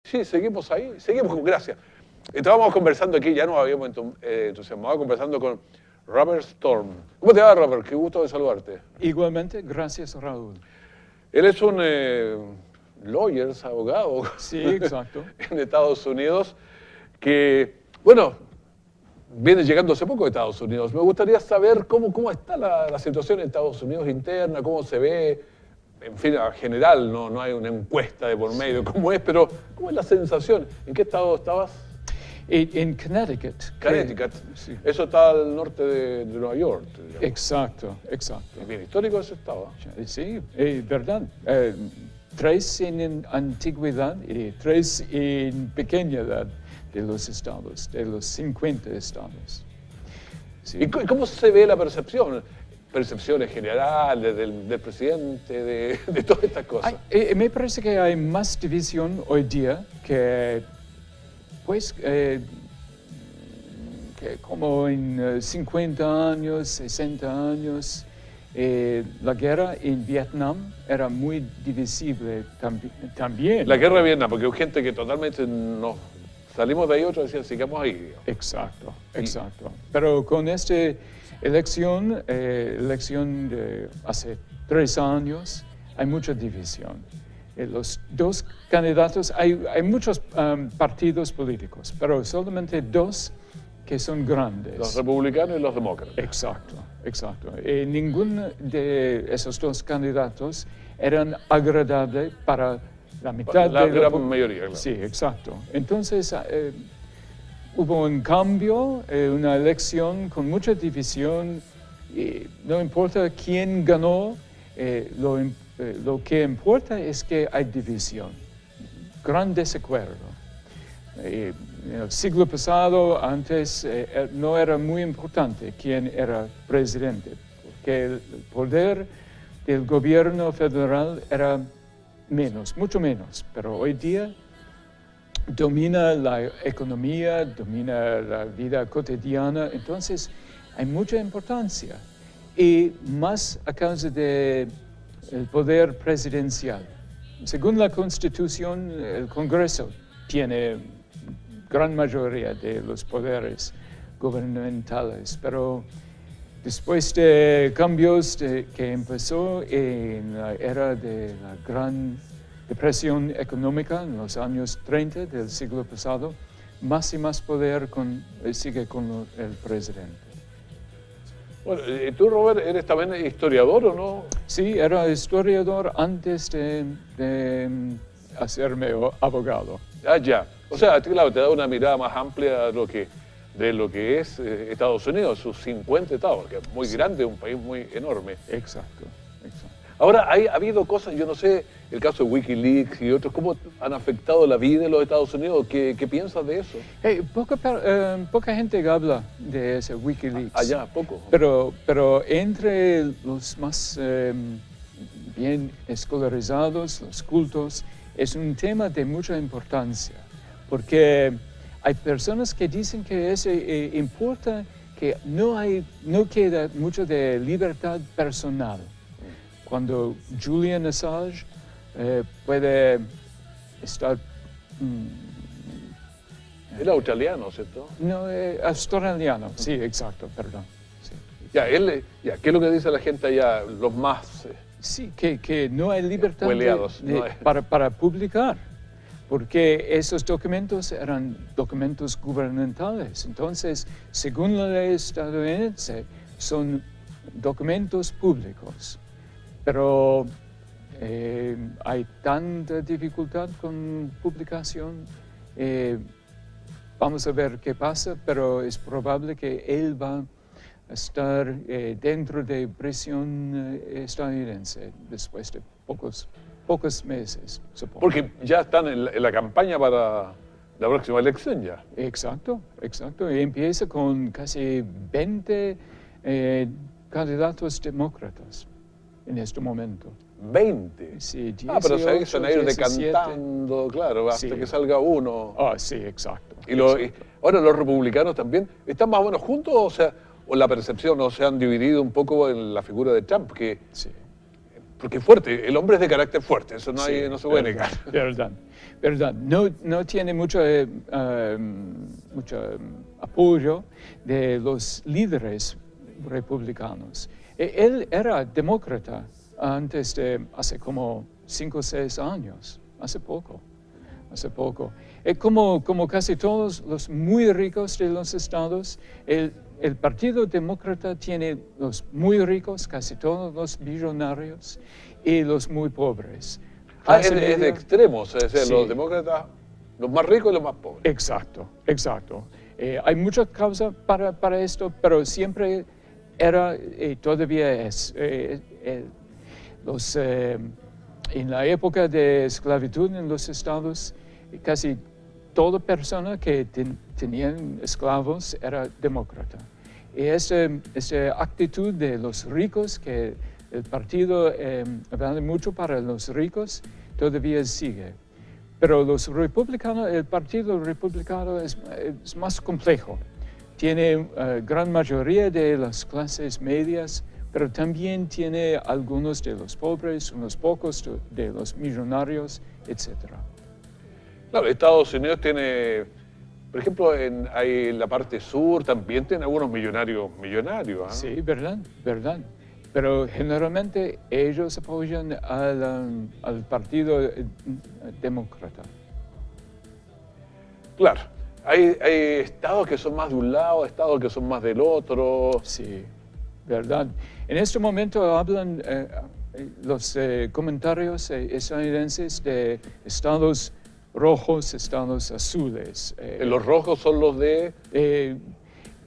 Sí, seguimos ahí, seguimos con gracia. Estábamos conversando aquí, ya nos habíamos entusiasmado conversando con Robert Storm. ¿Cómo te va, Robert? Qué gusto de saludarte. Igualmente, gracias, Raúl. Él es un lawyer, abogado. Sí, exacto. En Estados Unidos, que, bueno, viene llegando hace poco de Estados Unidos. Me gustaría saber cómo está la situación en Estados Unidos interna, cómo se ve, en fin, en general, no hay una encuesta de por medio, cómo es, pero ¿cómo es la sensación? ¿En qué estado estabas? En Connecticut. Connecticut. Sí. Eso está al norte de Nueva York. Digamos. Exacto, exacto. Es bien histórico ese estado. Sí, verdad. 3 en antigüedad y 3 en pequeña edad de los estados, de los 50 estados. Sí. ¿Y cómo se ve la percepción? Percepciones generales del presidente, de todas estas cosas. Me parece que hay más división hoy día que, pues, que como en 50 años, 60 años. La guerra en Vietnam era muy divisible también. La guerra de Vietnam, porque hay gente que totalmente nos salimos de ahí, otros decían, sigamos ahí. Digamos. Exacto, exacto. Pero con esta elección de hace 3 años, hay mucha división. Los 2 candidatos, hay muchos partidos políticos, pero solamente 2 que son grandes. Los republicanos y los demócratas. Exacto, exacto. Ninguno de esos 2 candidatos eran agradables para la mitad la de la mayoría. Claro. Sí, exacto. Entonces, hubo un cambio, una elección con mucha división. Y no importa quién ganó, lo que importa es que hay división, gran desacuerdo. En el siglo pasado, antes, no era muy importante quién era presidente, porque el poder del gobierno federal era menos, mucho menos. Pero hoy día domina la economía, domina la vida cotidiana, entonces hay mucha importancia. Y más a causa del poder presidencial. Según la Constitución, el Congreso tiene gran mayoría de los poderes gubernamentales, pero después de cambios que empezó en la era de la Gran Depresión Económica en los años 30 del siglo pasado, más y más poder sigue con el presidente. Bueno, tú, Robert, eres también historiador, ¿o no? Sí, era historiador antes de hacerme abogado. Ah, ya. O sea, claro, te da una mirada más amplia de lo que es Estados Unidos, sus 50 estados, que es muy grande, un país muy enorme. Exacto, exacto. Ahora, ha habido cosas, yo no sé, el caso de Wikileaks y otros, ¿cómo han afectado la vida de los Estados Unidos? ¿Qué piensas de eso? Poca gente habla de ese Wikileaks. Allá, poco. Pero entre los más bien escolarizados, los cultos, es un tema de mucha importancia. Porque hay personas que dicen que eso importa, que no queda mucho de libertad personal. Cuando Julian Assange puede estar... Era australiano, ¿cierto? No, australiano, sí, exacto, perdón. Sí. Ya, ¿qué es lo que dice la gente allá, los más... Sí, que no hay libertad para publicar. Porque esos documentos eran documentos gubernamentales. Entonces, según la ley estadounidense, son documentos públicos. Pero hay tanta dificultad con publicación. Vamos a ver qué pasa, pero es probable que él va a estar dentro de prisión estadounidense después de pocos meses, supongo. Porque ya están en la campaña para la próxima elección ya. Exacto, exacto. Y empieza con casi 20 candidatos demócratas en este momento. 20. Sí, 18, pero se van a ir 17. decantando, claro, hasta Sí. que salga uno. Sí, exacto. Ahora los republicanos también están más o menos juntos, o la percepción, o se han dividido un poco en la figura de Trump, que Sí. Porque es fuerte, el hombre es de carácter fuerte, eso no, Sí, no se puede negar. Verdad, verdad. No, no tiene mucho, mucho apoyo de los líderes republicanos. Él era demócrata antes de, hace como 5 o 6 años, hace poco. Como casi todos los muy ricos de los estados, el Partido Demócrata tiene los muy ricos, casi todos los billonarios, y los muy pobres. Es de extremos, es decir, Sí. los demócratas, los más ricos y los más pobres. Exacto, exacto. Hay muchas causas para esto, pero siempre era y todavía es. En la época de esclavitud en los estados, casi toda persona que tenían esclavos era demócrata. Y esa actitud de los ricos, que el partido vale mucho para los ricos, todavía sigue. Pero los republicanos, el partido republicano es más complejo. Tiene gran mayoría de las clases medias, pero también tiene algunos de los pobres, unos pocos de los millonarios, etc. Claro, Estados Unidos tiene, por ejemplo, en la parte sur también tiene algunos millonarios. ¿Ah? Sí, verdad. Pero generalmente ellos apoyan al partido demócrata. Claro, hay estados que son más de un lado, estados que son más del otro. Sí, verdad. En este momento hablan los comentarios estadounidenses de estados rojos, estados azules. Los rojos son los de...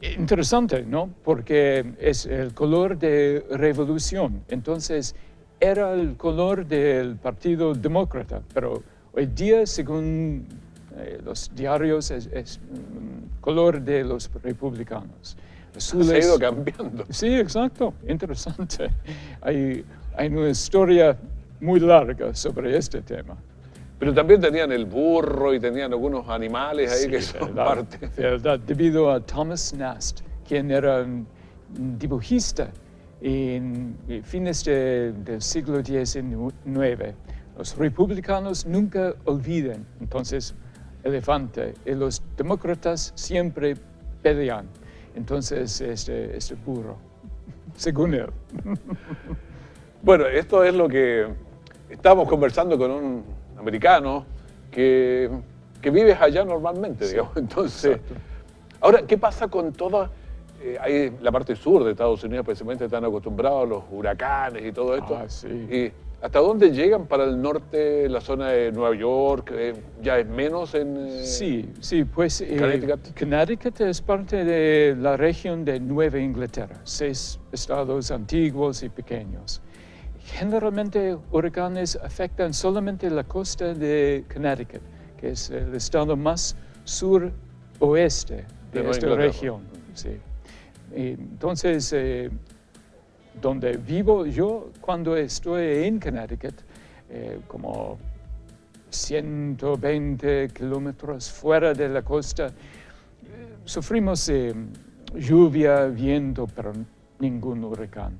Interesante, ¿no? Porque es el color de revolución. Entonces, era el color del Partido Demócrata, pero hoy día, según los diarios, es color de los republicanos. Azules. Se ha ido cambiando. Sí, exacto. Interesante. Hay una historia muy larga sobre este tema. Pero también tenían el burro y tenían algunos animales ahí que son parte. Verdad, debido a Thomas Nast, quien era un dibujista en fines del siglo XIX. Los republicanos nunca olvidan, entonces, elefante, y los demócratas siempre pelean. Entonces, este burro, según él. Bueno, esto es lo que estábamos conversando con un americano que vives allá normalmente, Sí, digamos. Entonces, exacto. ahora, ¿qué pasa con toda la parte sur de Estados Unidos, precisamente están acostumbrados a los huracanes y todo esto? Sí. ¿Y hasta dónde llegan para el norte, la zona de Nueva York? ¿Ya es menos en...? Sí, pues Connecticut. Connecticut es parte de la región de Nueva Inglaterra, 6 estados antiguos y pequeños. Generalmente huracanes afectan solamente la costa de Connecticut, que es el estado más suroeste de Nueva esta Inglaterra. región. Sí. Entonces, donde vivo yo, cuando estoy en Connecticut, como 120 kilómetros fuera de la costa, sufrimos lluvia, viento, pero ningún huracán.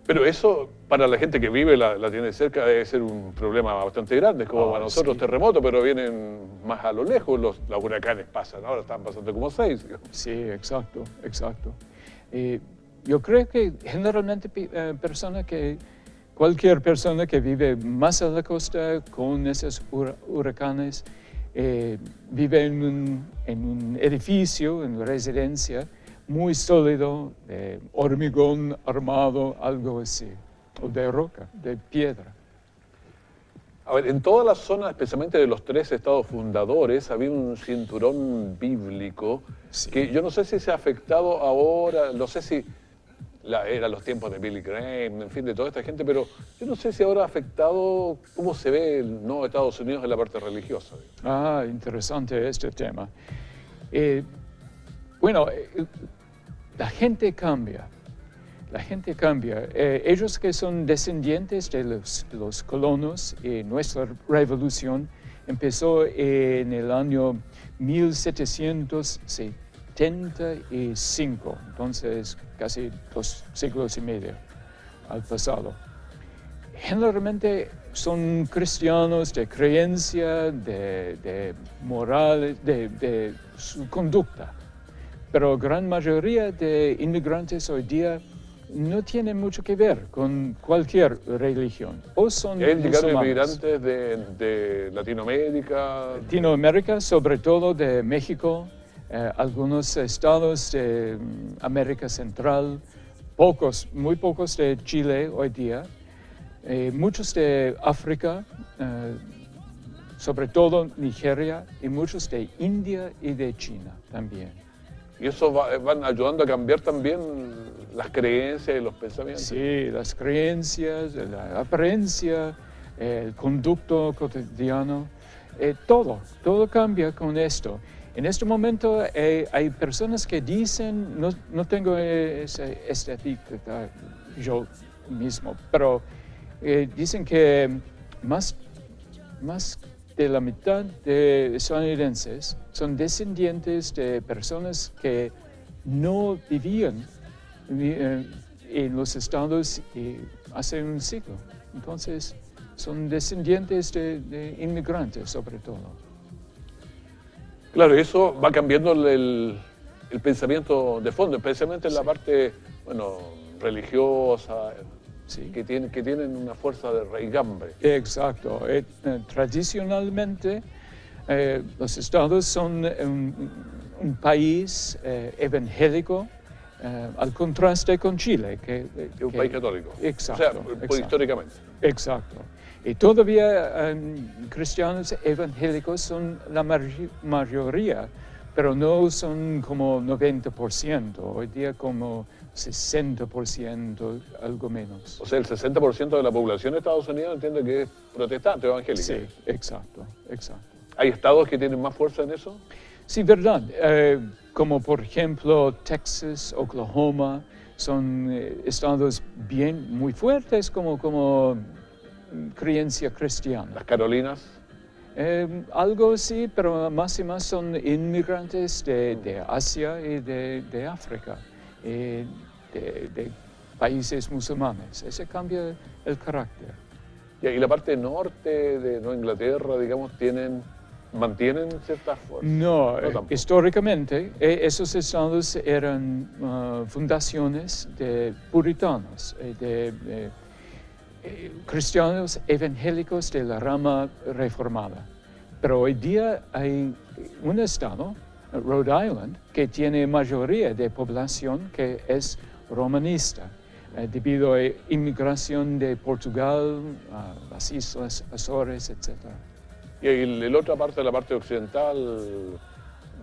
Pero eso, para la gente que vive, la tiene cerca, debe ser un problema bastante grande. Es como para nosotros sí. terremotos, pero vienen más a lo lejos, los huracanes pasan. Ahora están pasando como 6. Sí, exacto. Yo creo que generalmente cualquier persona que vive más a la costa con esos huracanes vive en un edificio, en una residencia muy sólido, de hormigón armado, algo así, o de roca, de piedra. A ver, en toda la zona, especialmente de los 3 estados fundadores, había un cinturón bíblico Sí. que yo no sé si se ha afectado ahora, no sé si eran los tiempos de Billy Graham, en fin, de toda esta gente, pero yo no sé si ahora ha afectado cómo se ve el nuevo Estados Unidos en la parte religiosa. Interesante este tema. La gente cambia. Ellos que son descendientes de los colonos, nuestra revolución empezó en el año 1775, entonces casi 2 siglos y medio. al pasado. Generalmente son cristianos de creencia, de moral, de su conducta, pero gran mayoría de inmigrantes hoy día no tienen mucho que ver con cualquier religión. O son ¿Llegaron musulmanes. inmigrantes de Latinoamérica? Latinoamérica, sobre todo de México, algunos estados de América Central, muy pocos de Chile hoy día, muchos de África, sobre todo Nigeria, y muchos de India y de China también. ¿Y eso van ayudando a cambiar también las creencias y los pensamientos? Sí, las creencias, la apariencia, el conducto cotidiano, todo cambia con esto. En este momento hay personas que dicen, no tengo esa estética yo mismo, pero dicen que más de la mitad de estadounidenses son descendientes de personas que no vivían en los estados hace un siglo. Entonces, son descendientes de inmigrantes, sobre todo. Claro, eso va cambiando el pensamiento de fondo, especialmente en la parte, religiosa, Sí. que tienen una fuerza de raigambre. Exacto. Tradicionalmente, los estados son un país evangélico, al contraste con Chile. Un país católico. Exacto. O sea, exacto. históricamente. Exacto. Y todavía cristianos evangélicos son la mayoría, pero no son como 90%, hoy día como 60%, algo menos. O sea, el 60% de la población de Estados Unidos entiende que es protestante o evangélica. Sí, exacto. ¿Hay estados que tienen más fuerza en eso? Sí, verdad. Como por ejemplo Texas, Oklahoma, son estados muy fuertes como creencia cristiana. ¿Las Carolinas? Algo sí, pero más y más son inmigrantes de Asia y de África, de países musulmanes. Ese cambia el carácter. Y la parte norte de Nueva Inglaterra, digamos, mantienen ciertas fuerzas. No, tampoco. históricamente esos estados eran fundaciones de puritanos, de cristianos evangélicos de la rama reformada. Pero hoy día hay un estado, Rhode Island, que tiene mayoría de población que es romanista, debido a inmigración de Portugal, las Islas Azores, etc. Y la otra parte, la parte occidental,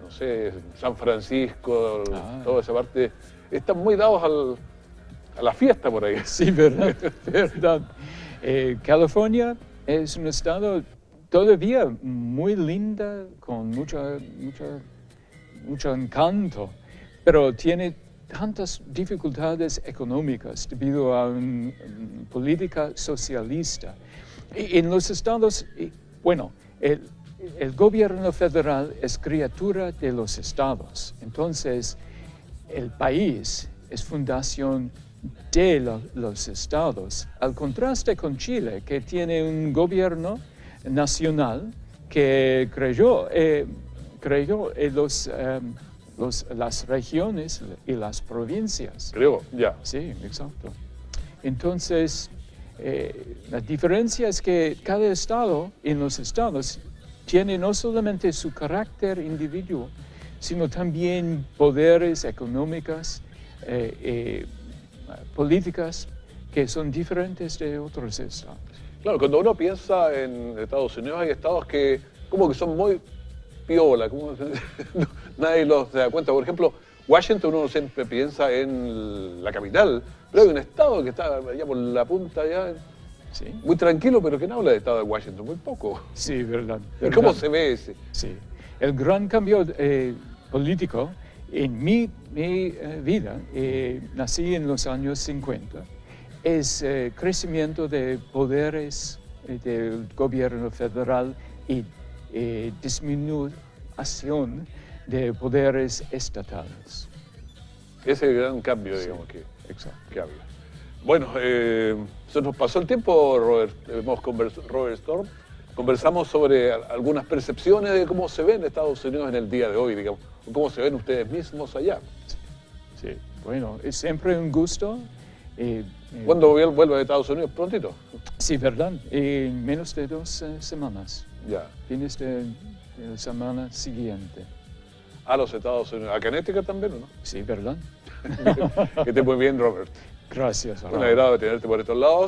no sé, San Francisco, toda esa parte, están muy dados a la fiesta por ahí. Sí, verdad. California es un estado todavía muy linda, con mucho encanto, pero tiene tantas dificultades económicas debido a una política socialista. Y en los estados, el gobierno federal es criatura de los estados. Entonces, el país es fundación de los estados, al contraste con Chile, que tiene un gobierno nacional que creyó en las regiones y las provincias. Creo, ya. Sí, exacto. Entonces, la diferencia es que cada estado, en los estados, tiene no solamente su carácter individual, sino también poderes económicos, políticas que son diferentes de otros estados. Claro, cuando uno piensa en Estados Unidos hay estados que como que son muy piola, nadie se da cuenta. Por ejemplo, Washington uno siempre piensa en la capital, pero hay un estado que está allá por la punta, allá, Sí. muy tranquilo, pero que no habla de estado de Washington, muy poco. Sí, verdad. ¿Y cómo se ve ese? Sí. El gran cambio político en mi vida, nací en los años 50, es crecimiento de poderes del gobierno federal y disminución de poderes estatales. Ese es el gran cambio, digamos, Exacto. que habla. Bueno, se nos pasó el tiempo, Robert. Robert Storm. Conversamos sobre algunas percepciones de cómo se ven Estados Unidos en el día de hoy, digamos, o cómo se ven ustedes mismos allá. Sí, bueno, es siempre un gusto. ¿Cuándo vuelve a Estados Unidos? Prontito. Sí, verdad. En menos de 2 semanas. Ya. Fines de la semana siguiente. A los Estados Unidos. ¿A Connecticut también o no? Sí, verdad. Que esté muy bien, Robert. Gracias. Un agrado tenerte por estos lados.